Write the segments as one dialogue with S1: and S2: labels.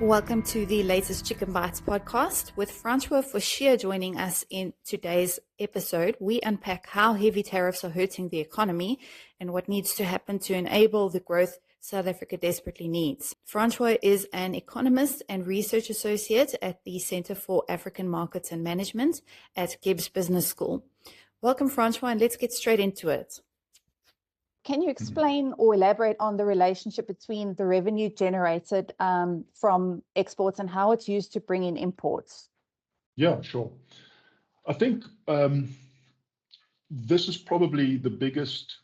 S1: Welcome to the latest Chicken Bites podcast with Francois Fauchier joining us in today's episode. We unpack how heavy tariffs are hurting the economy and what needs to happen to enable the growth South Africa desperately needs. Francois is an economist and research associate at the Center for African Markets and Management at Gibbs Business School. Welcome, Francois, and let's get straight into it.
S2: Can you explain or elaborate on the relationship between the revenue generated from exports and how it's used to bring in imports?
S3: Yeah, sure. I think this is probably the biggest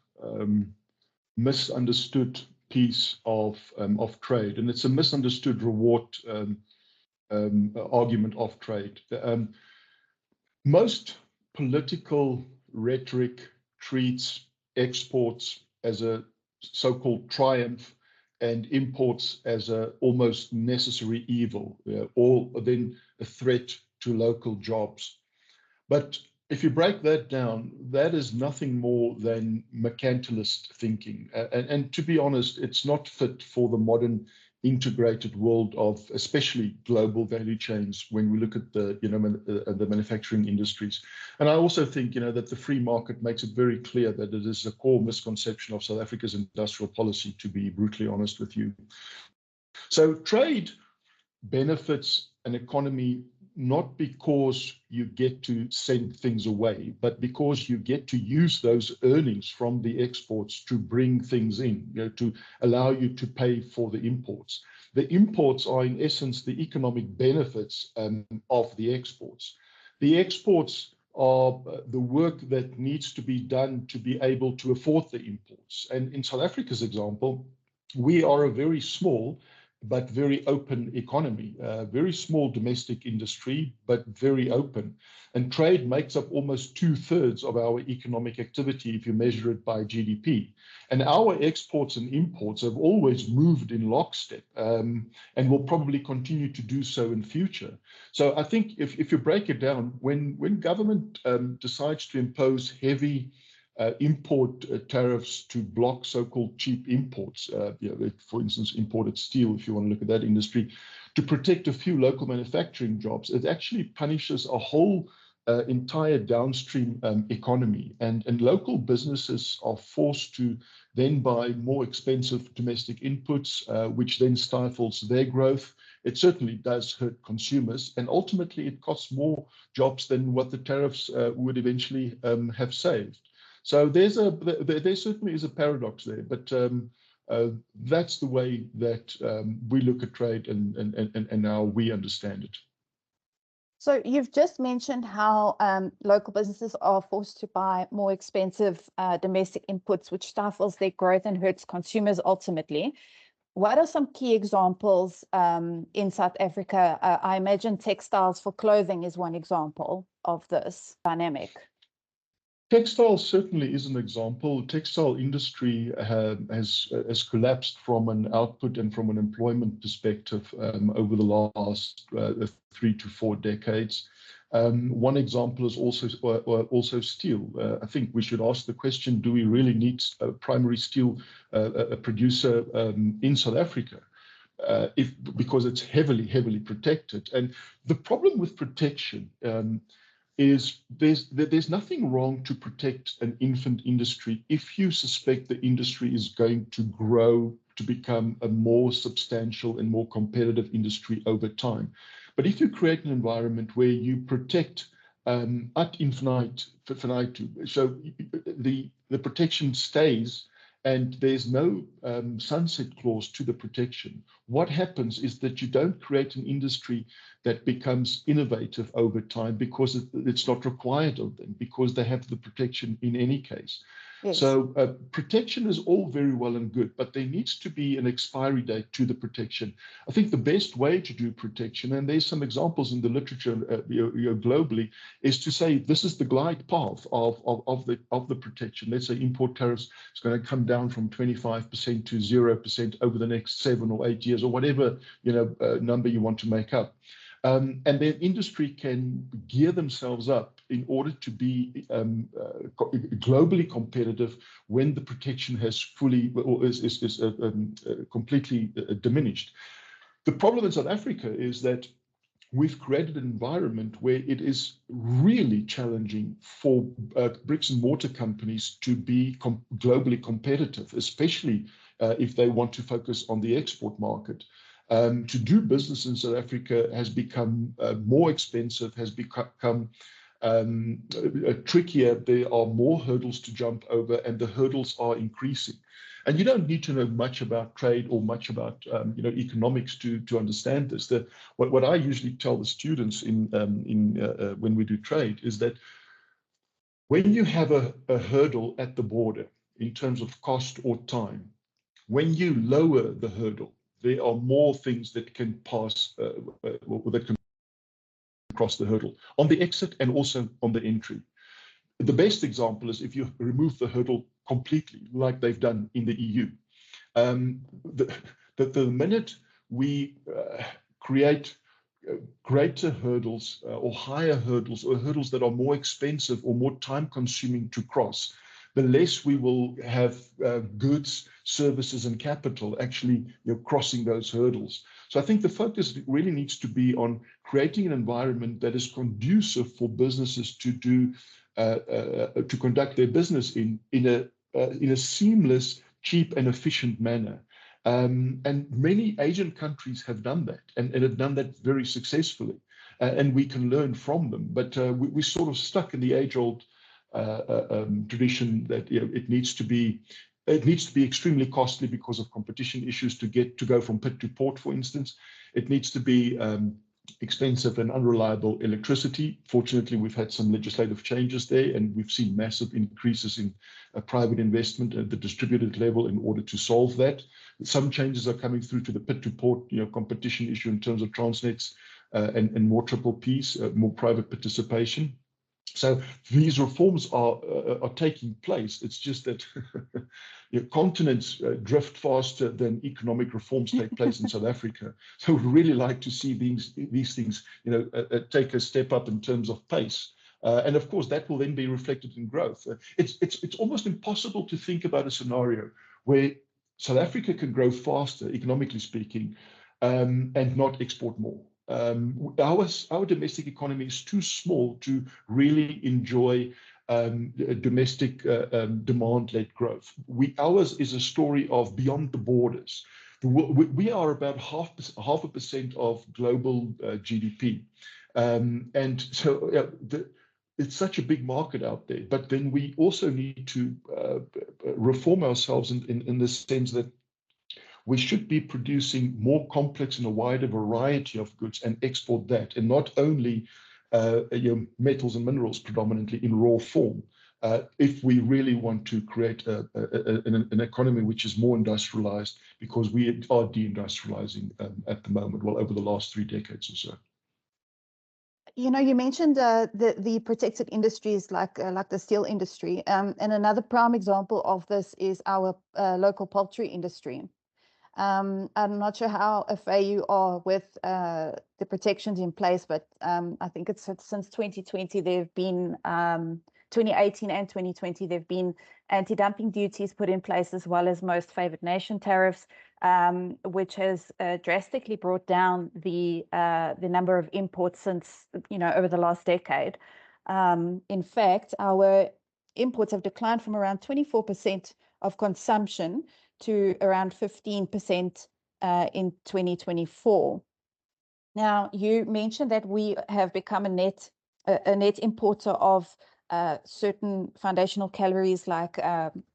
S3: misunderstood piece of trade, and it's a misunderstood reward argument of trade. Most political rhetoric treats exports as a so-called triumph and imports as a almost necessary evil, or then a threat to local jobs. But if you break that down, that is nothing more than mercantilist thinking. And to be honest, it's not fit for the modern integrated world of especially global value chains when we look at the manufacturing industries. And I also think that the free market makes it very clear that it is a core misconception of South Africa's industrial policy, to be brutally honest with you. So trade benefits an economy not because you get to send things away, but because you get to use those earnings from the exports to bring things in, to allow you to pay for the imports. The imports are, in essence, the economic benefits of the exports. The exports are the work that needs to be done to be able to afford the imports. And in South Africa's example, we are a very small but very open economy, very small domestic industry, but very open. And trade makes up almost 2/3 of our economic activity if you measure it by GDP. And our exports and imports have always moved in lockstep and will probably continue to do so in future. So I think if you break it down, when government decides to impose heavy import tariffs to block so-called cheap imports, for instance, imported steel, if you want to look at that industry, to protect a few local manufacturing jobs, it actually punishes a whole entire downstream economy. And local businesses are forced to then buy more expensive domestic inputs, which then stifles their growth. It certainly does hurt consumers, and ultimately it costs more jobs than what the tariffs would eventually have saved. So there certainly is a paradox there, but that's the way that we look at trade and how we understand it.
S2: So you've just mentioned how local businesses are forced to buy more expensive domestic inputs, which stifles their growth and hurts consumers ultimately. What are some key examples in South Africa? I imagine textiles for clothing is one example of this dynamic.
S3: Textile certainly is an example. Textile industry has collapsed from an output and from an employment perspective over the last 3 to 4 decades. One example is also steel. I think we should ask the question, do we really need a primary steel producer in South Africa? Because it's heavily protected. And the problem with protection is there's nothing wrong to protect an infant industry if you suspect the industry is going to grow to become a more substantial and more competitive industry over time. But if you create an environment where you protect ad infinitum, so the protection stays and there's no sunset clause to the protection, what happens is that you don't create an industry that becomes innovative over time because it's not required of them, because they have the protection in any case. Yes. So protection is all very well and good, but there needs to be an expiry date to the protection. I think the best way to do protection, and there's some examples in the literature globally, is to say this is the glide path of the protection. Let's say import tariffs is going to come down from 25% to 0% over the next 7 or 8 years, or whatever number you want to make up. And then industry can gear themselves up in order to be globally competitive when the protection has fully or is completely diminished. The problem in South Africa is that we've created an environment where it is really challenging for bricks and mortar companies to be globally competitive, especially if they want to focus on the export market. To do business in South Africa has become more expensive, has become trickier. There are more hurdles to jump over, and the hurdles are increasing. And you don't need to know much about trade or much about economics to understand this. What I usually tell the students when we do trade is that when you have a hurdle at the border in terms of cost or time, when you lower the hurdle, there are more things that can pass, that can cross the hurdle on the exit and also on the entry. The best example is if you remove the hurdle completely, like they've done in the EU. The minute we create greater hurdles or higher hurdles or hurdles that are more expensive or more time consuming to cross, the less we will have goods, services, and capital actually crossing those hurdles. So I think the focus really needs to be on creating an environment that is conducive for businesses to conduct their business in a seamless, cheap, and efficient manner. And many Asian countries have done that and have done that very successfully. And we can learn from them. But we're sort of stuck in the age-old tradition that it needs to be extremely costly because of competition issues to go from pit to port, for instance. It needs to be expensive and unreliable electricity. Fortunately, we've had some legislative changes there, and we've seen massive increases in private investment at the distributed level in order to solve that. Some changes are coming through to the pit to port competition issue in terms of Transnets and more triple Ps, more private participation. So these reforms are taking place. It's just that continents drift faster than economic reforms take place in South Africa. So we'd really like to see these things, take a step up in terms of pace. And of course, that will then be reflected in growth. It's almost impossible to think about a scenario where South Africa can grow faster, economically speaking, and not export more. Our domestic economy is too small to really enjoy domestic demand-led growth. Ours is a story of beyond the borders. We are about half a percent of global GDP. And so it's such a big market out there. But then we also need to reform ourselves in the sense that we should be producing more complex and a wider variety of goods and export that, and not only metals and minerals predominantly in raw form, if we really want to create an economy which is more industrialized, because we are deindustrializing at the moment, well, over the last 3 decades or so.
S2: You mentioned the protected industries like the steel industry, and another prime example of this is our local poultry industry. I'm not sure how afraid you are with the protections in place, but I think it's since 2020, there have been 2018 and 2020, there have been anti-dumping duties put in place, as well as most favored nation tariffs, which has drastically brought down the number of imports since, over the last decade. In fact, our imports have declined from around 24% of consumption to around 15% in 2024. Now, you mentioned that we have become a net importer of certain foundational calories like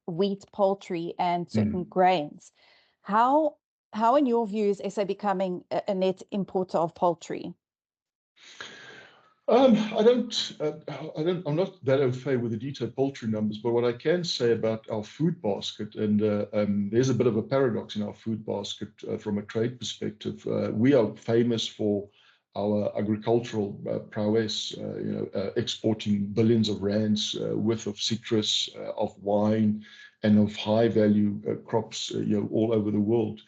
S2: wheat, poultry, and certain grains. How, in your view, is SA becoming a net importer of poultry?
S3: I'm not that au fait with the detailed poultry numbers, but what I can say about our food basket, and there's a bit of a paradox in our food basket from a trade perspective. We are famous for our agricultural prowess, exporting billions of rands worth of citrus, of wine, and of high value crops, all over the world.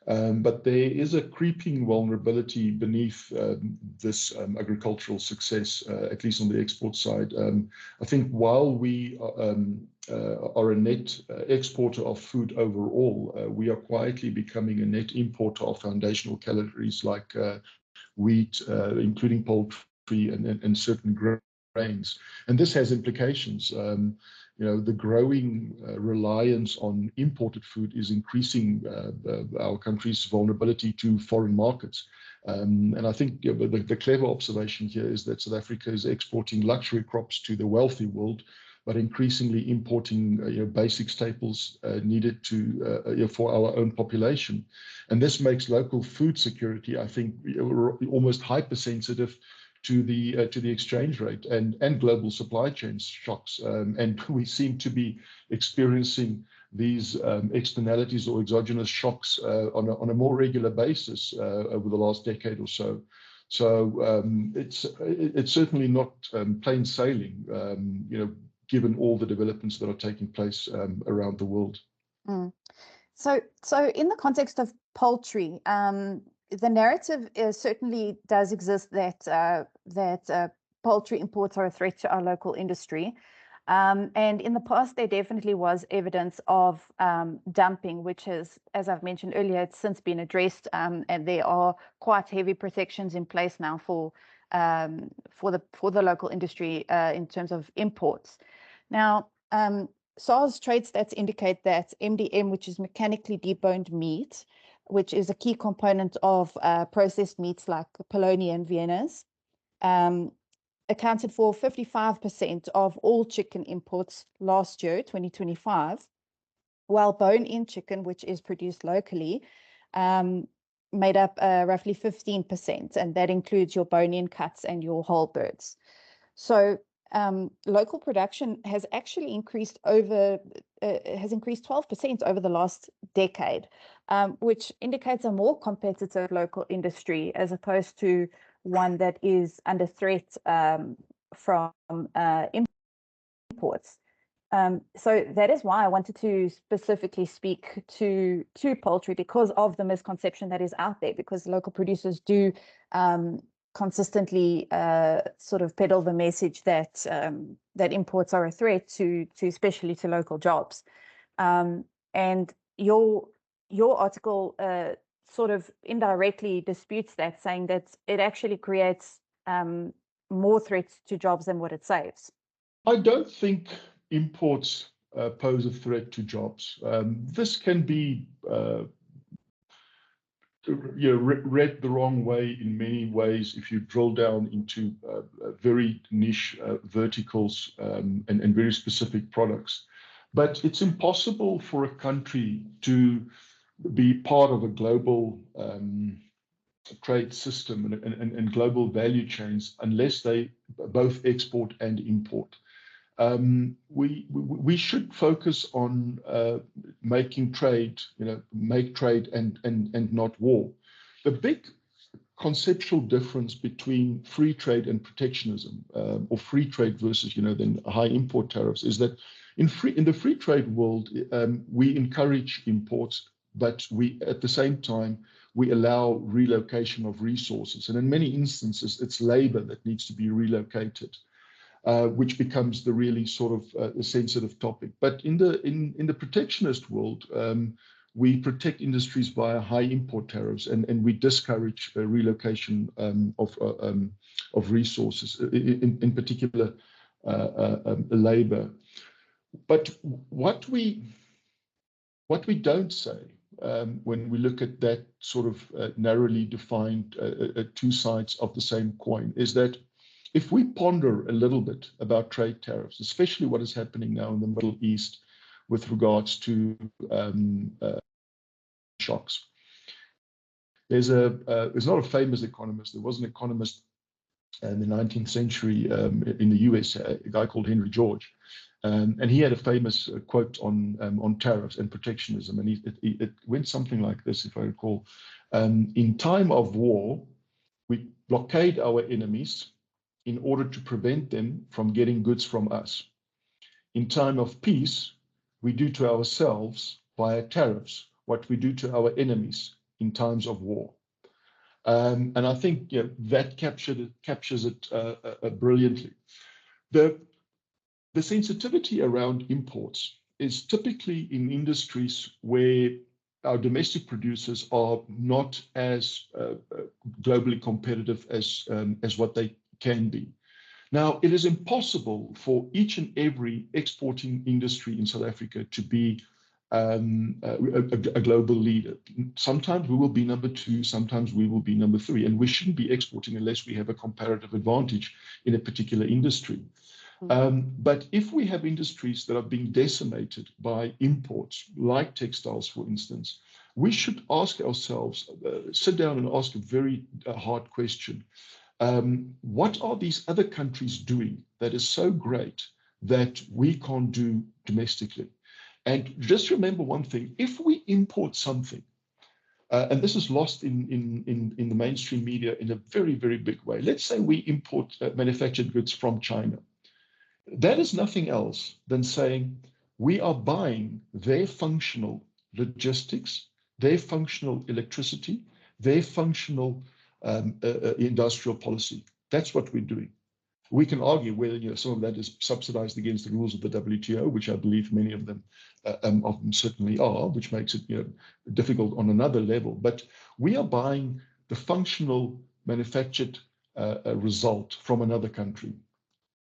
S3: But there is a creeping vulnerability beneath this agricultural success, at least on the export side. I think while we are a net exporter of food overall. We are quietly becoming a net importer of foundational calories like wheat, including poultry and certain grains. And this has implications. The growing reliance on imported food is increasing our country's vulnerability to foreign markets. And I think the clever observation here is that South Africa is exporting luxury crops to the wealthy world, but increasingly importing basic staples needed for our own population. And this makes local food security, I think, almost hypersensitive to the exchange rate and global supply chain shocks. And we seem to be experiencing these externalities or exogenous shocks on a more regular basis over the last decade or so. So it's certainly not plain sailing, given all the developments that are taking place around the world.
S2: So in the context of poultry, the narrative certainly does exist that poultry imports are a threat to our local industry. And in the past, there definitely was evidence of dumping, which has, as I've mentioned earlier, it's since been addressed, and there are quite heavy protections in place now for the local industry in terms of imports. Now, SARS trade stats indicate that MDM, which is mechanically deboned meat, which is a key component of processed meats like polony and Viennas, accounted for 55% of all chicken imports last year, 2025, while bone-in chicken, which is produced locally, made up roughly 15%, and that includes your bone-in cuts and your whole birds. So local production has actually increased 12% over the last decade, which indicates a more competitive local industry as opposed to one that is under threat from imports. So that is why I wanted to specifically speak to poultry, because of the misconception that is out there, because local producers do consistently sort of peddle the message that imports are a threat to especially to local jobs. And your article sort of indirectly disputes that, saying that it actually creates more threats to jobs than what it saves.
S3: I don't think imports pose a threat to jobs. This can be read the wrong way in many ways if you drill down into very niche verticals and very specific products. But it's impossible for a country to be part of a global trade system and global value chains unless they both export and import. We should focus on making trade, make trade and not war. The big conceptual difference between free trade and protectionism, or free trade versus, then high import tariffs, is that in the free trade world, we encourage imports, but at the same time, we allow relocation of resources. And in many instances, it's labor that needs to be relocated. Which becomes the really sort of sensitive topic. But in the protectionist world, we protect industries via high import tariffs, and we discourage relocation of resources, in particular labor. But what we don't say when we look at that sort of narrowly defined two sides of the same coin is that if we ponder a little bit about trade tariffs, especially what is happening now in the Middle East with regards to shocks, there's not a famous economist. There was an economist in the 19th century in the US, a guy called Henry George, and he had a famous quote on tariffs and protectionism, and it went something like this, if I recall: "In time of war, we blockade our enemies in order to prevent them from getting goods from us. In time of peace, we do to ourselves via tariffs what we do to our enemies in times of war." And I think that captures it brilliantly. the sensitivity around imports is typically in industries where our domestic producers are not as globally competitive as what they can be. Now, it is impossible for each and every exporting industry in South Africa to be a global leader. Sometimes we will be number 2, sometimes we will be number 3, and we shouldn't be exporting unless we have a comparative advantage in a particular industry. But if we have industries that are being decimated by imports, like textiles, for instance, we should ask ourselves, sit down and ask a very hard question. What are these other countries doing that is so great that we can't do domestically? And just remember one thing, if we import something, and this is lost in the mainstream media in a very, very big way. Let's say we import manufactured goods from China. That is nothing else than saying we are buying their functional logistics, their functional electricity, their functional industrial policy. That's what we're doing. We can argue whether some of that is subsidized against the rules of the WTO, which I believe many of them certainly are, which makes it difficult on another level. But we are buying the functional manufactured result from another country.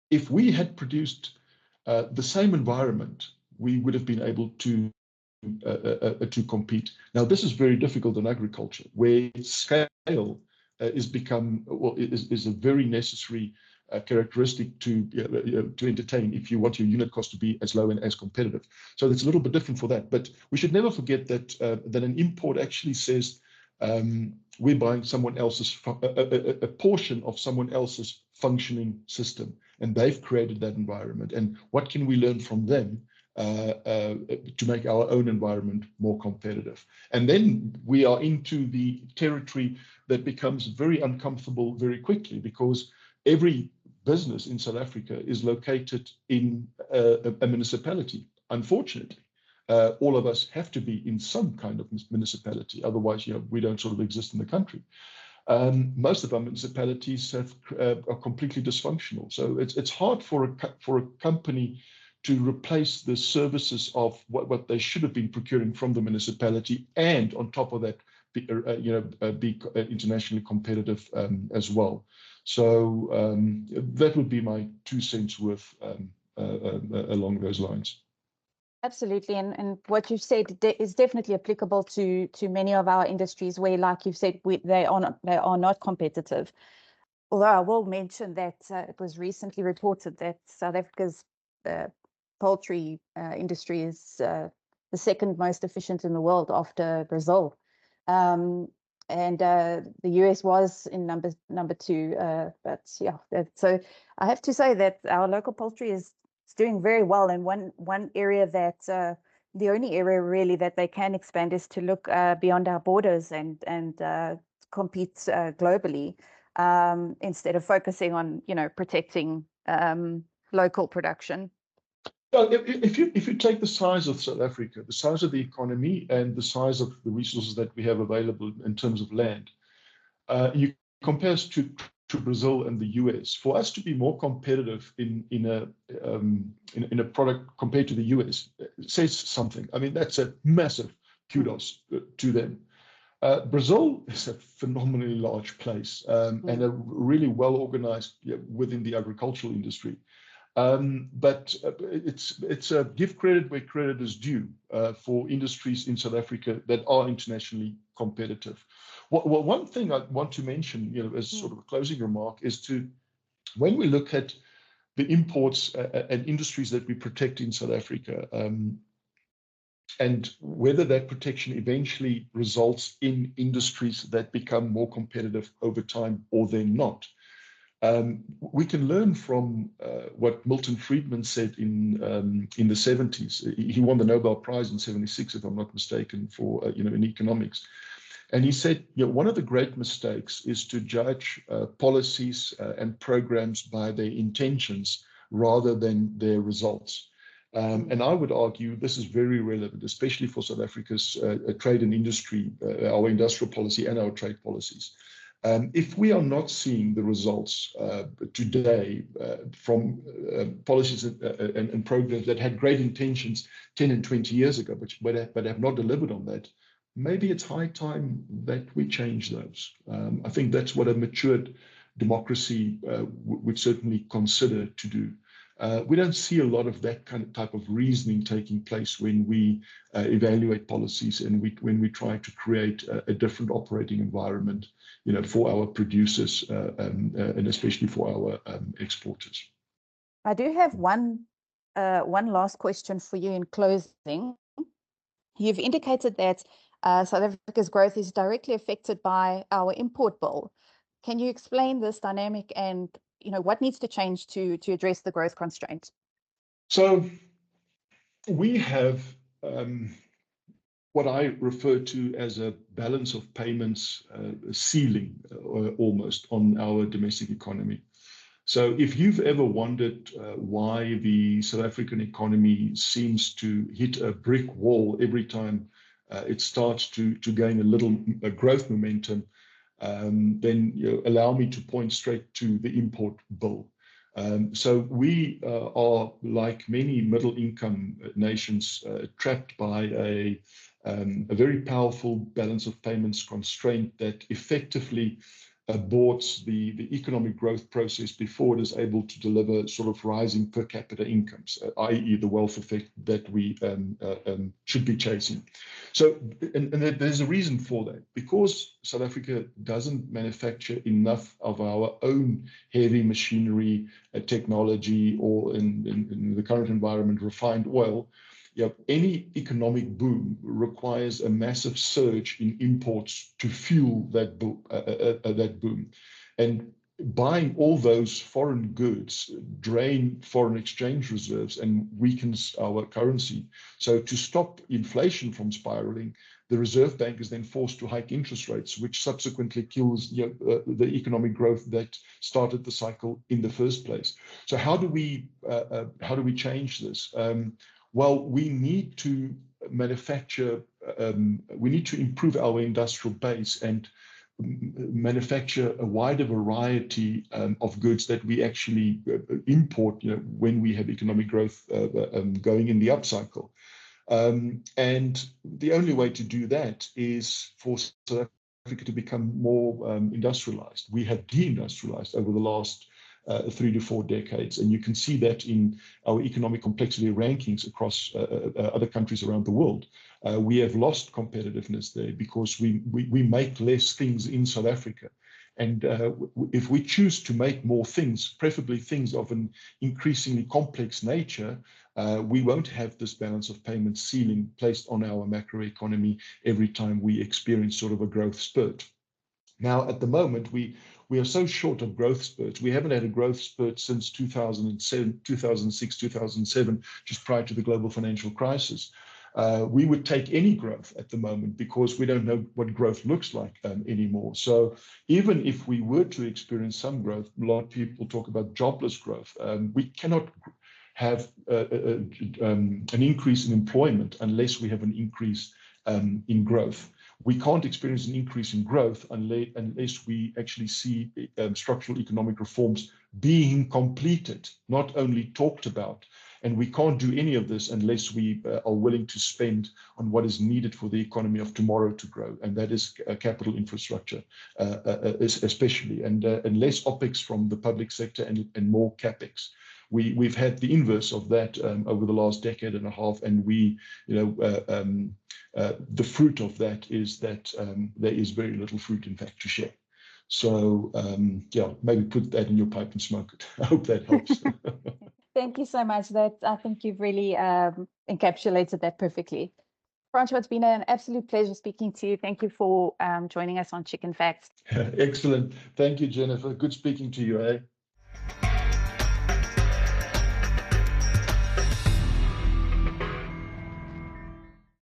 S3: If we had produced the same environment, we would have been able to compete. Now, this is very difficult in agriculture, where scale is a very necessary characteristic to entertain if you want your unit cost to be as low and as competitive. So it's a little bit different for that. But we should never forget that that an import actually says we're buying someone else's a portion of someone else's functioning system, and they've created that environment. And what can we learn from them to make our own environment more competitive? And then we are into the territory that becomes very uncomfortable very quickly, because every business in South Africa is located in a municipality. Unfortunately, all of us have to be in some kind of municipality. Otherwise, we don't sort of exist in the country. Most of our municipalities are completely dysfunctional. So it's hard for a company to replace the services of what they should have been procuring from the municipality, and on top of that, be internationally competitive as well. So that would be my 2 cents worth along those lines.
S2: Absolutely, and what you've said is definitely applicable to many of our industries where, like you've said, they are not competitive. Although I will mention that it was recently reported that South Africa's poultry industry is the second most efficient in the world after Brazil, and the US was in number 2. But yeah, so I have to say that our local poultry is doing very well. And one area that the only area really that they can expand is to look beyond our borders and compete globally, instead of focusing on protecting local production.
S3: Well, if you take the size of South Africa, the size of the economy, and the size of the resources that we have available in terms of land, you compare us to Brazil and the US. For us to be more competitive in a product compared to the US says something. I mean, that's a massive kudos to them. Brazil is a phenomenally large place and a really well organized within the agricultural industry. But it's a give credit where credit is due for industries in South Africa that are internationally competitive. Well, one thing I want to mention, as sort of a closing remark, is when we look at the imports and industries that we protect in South Africa, and whether that protection eventually results in industries that become more competitive over time or they're not. We can learn from what Milton Friedman said in the 70s. He won the Nobel Prize in 76, if I'm not mistaken, for in economics. And he said, one of the great mistakes is to judge policies and programs by their intentions rather than their results. And I would argue this is very relevant, especially for South Africa's trade and industry, our industrial policy and our trade policies. If we are not seeing the results today from policies and programs that had great intentions 10 and 20 years ago, but have not delivered on that, maybe it's high time that we change those. I think that's what a matured democracy would certainly consider to do. We don't see a lot of that type of reasoning taking place when we evaluate policies and when we try to create a different operating environment, for our producers and especially for our exporters.
S2: I do have one last question for you in closing. You've indicated that South Africa's growth is directly affected by our import bill. Can you explain this dynamic and what needs to change to address the growth constraints?
S3: So we have what I refer to as a balance of payments ceiling almost on our domestic economy. So if you've ever wondered why the South African economy seems to hit a brick wall every time it starts to gain a little growth momentum, then allow me to point straight to the import bill. So we are, like many middle-income nations, trapped by a very powerful balance of payments constraint that effectively aborts the economic growth process before it is able to deliver sort of rising per capita incomes, i.e. the wealth effect that we should be chasing. So, and there's a reason for that. Because South Africa doesn't manufacture enough of our own heavy machinery, technology, or in the current environment, refined oil, any economic boom requires a massive surge in imports to fuel that boom. And buying all those foreign goods drain foreign exchange reserves and weakens our currency. So to stop inflation from spiraling, the Reserve Bank is then forced to hike interest rates, which subsequently kills the economic growth that started the cycle in the first place. So how do we change this? Well, we need to manufacture, we need to improve our industrial base and manufacture a wider variety of goods that we actually import when we have economic growth going in the upcycle. And the only way to do that is for South Africa to become more industrialized. We have deindustrialized over the last 3 to 4 decades. And you can see that in our economic complexity rankings across other countries around the world. We have lost competitiveness there because we make less things in South Africa. And if we choose to make more things, preferably things of an increasingly complex nature, we won't have this balance of payments ceiling placed on our macroeconomy every time we experience sort of a growth spurt. Now, at the moment, we are so short of growth spurts. We haven't had a growth spurt since 2007, 2006, 2007, just prior to the global financial crisis. We would take any growth at the moment because we don't know what growth looks like anymore. So even if we were to experience some growth, a lot of people talk about jobless growth. We cannot have an increase in employment unless we have an increase in growth. We can't experience an increase in growth unless we actually see structural economic reforms being completed, not only talked about. And we can't do any of this unless we are willing to spend on what is needed for the economy of tomorrow to grow. And that is capital infrastructure, especially, and less OPEX from the public sector and more CAPEX. We've had the inverse of that over the last decade and a half, and the fruit of that is that there is very little fruit, in fact, to share. So maybe put that in your pipe and smoke it. I hope that helps.
S2: Thank you so much. I think you've really encapsulated that perfectly. Francois, it's been an absolute pleasure speaking to you. Thank you for joining us on Chicken Facts.
S3: Excellent. Thank you, Jennifer. Good speaking to you, eh?